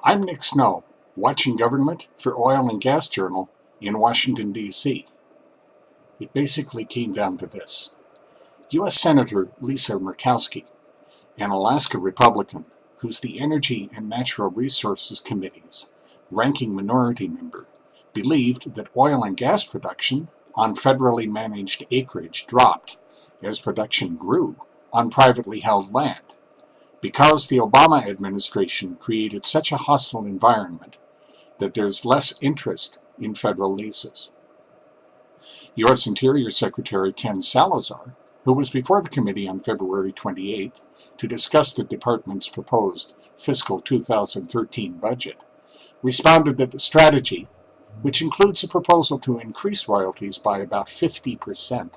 I'm Nick Snow, watching Government for Oil and Gas Journal in Washington, D.C. It basically came down to this. U.S. Senator Lisa Murkowski, an Alaska Republican who's the Energy and Natural Resources Committee's ranking minority member, believed that oil and gas production on federally managed acreage dropped as production grew on privately held land, because the Obama administration created such a hostile environment that there's less interest in federal leases. U.S. Interior Secretary Ken Salazar, who was before the committee on February 28th to discuss the department's proposed fiscal 2013 budget, responded that the strategy, which includes a proposal to increase royalties by about 50%,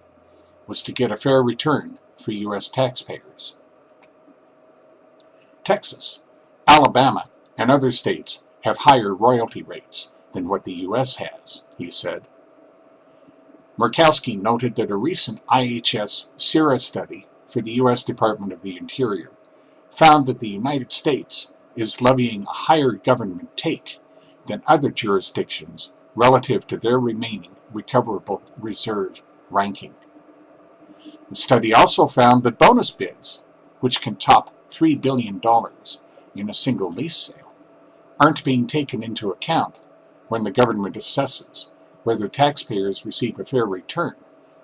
was to get a fair return for U.S. taxpayers. Texas, Alabama, and other states have higher royalty rates than what the U.S. has, he said. Murkowski noted that a recent IHS CIRA study for the U.S. Department of the Interior found that the United States is levying a higher government take than other jurisdictions relative to their remaining recoverable reserve ranking. The study also found that bonus bids, which can top $3 billion in a single lease sale, aren't being taken into account when the government assesses whether taxpayers receive a fair return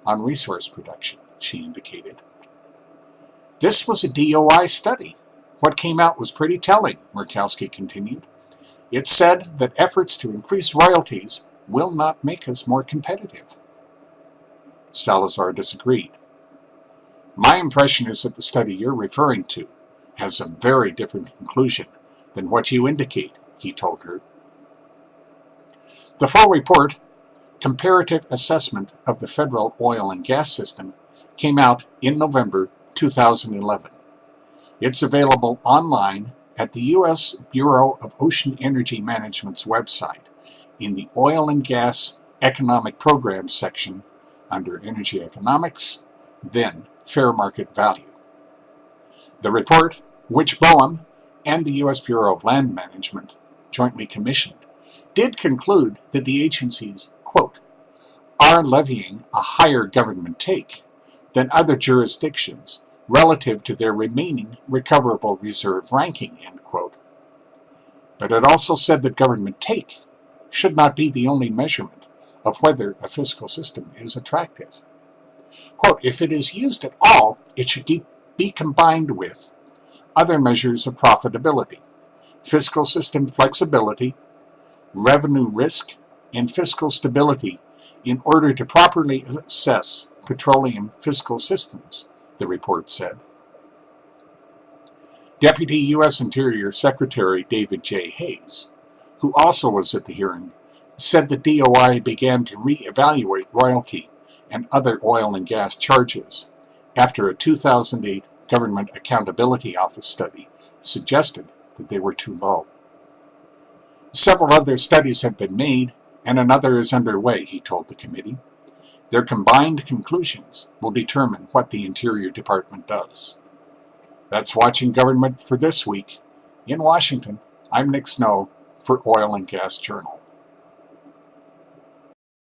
on resource production, she indicated. This was a DOI study. What came out was pretty telling, Murkowski continued. It said that efforts to increase royalties will not make us more competitive. Salazar disagreed. My impression is that the study you're referring to has a very different conclusion than what you indicate, he told her. The full report, Comparative Assessment of the Federal Oil and Gas System, came out in November 2011. It's available online at the U.S. Bureau of Ocean Energy Management's website in the Oil and Gas Economic Programs section under Energy Economics, then Fair Market Value. The report, which BOEM and the U.S. Bureau of Land Management jointly commissioned, did conclude that the agencies, quote, are levying a higher government take than other jurisdictions relative to their remaining recoverable reserve ranking, end quote. But it also said that government take should not be the only measurement of whether a fiscal system is attractive. Quote, if it is used at all, it should be combined with other measures of profitability, fiscal system flexibility, revenue risk, and fiscal stability in order to properly assess petroleum fiscal systems, the report said. Deputy U.S. Interior Secretary David J. Hayes, who also was at the hearing, said the DOI began to re-evaluate royalty and other oil and gas charges after a 2008 Government Accountability Office study suggested that they were too low. Several other studies have been made, and another is underway, he told the committee. Their combined conclusions will determine what the Interior Department does. That's Watching Government for this week. In Washington, I'm Nick Snow for Oil and Gas Journal.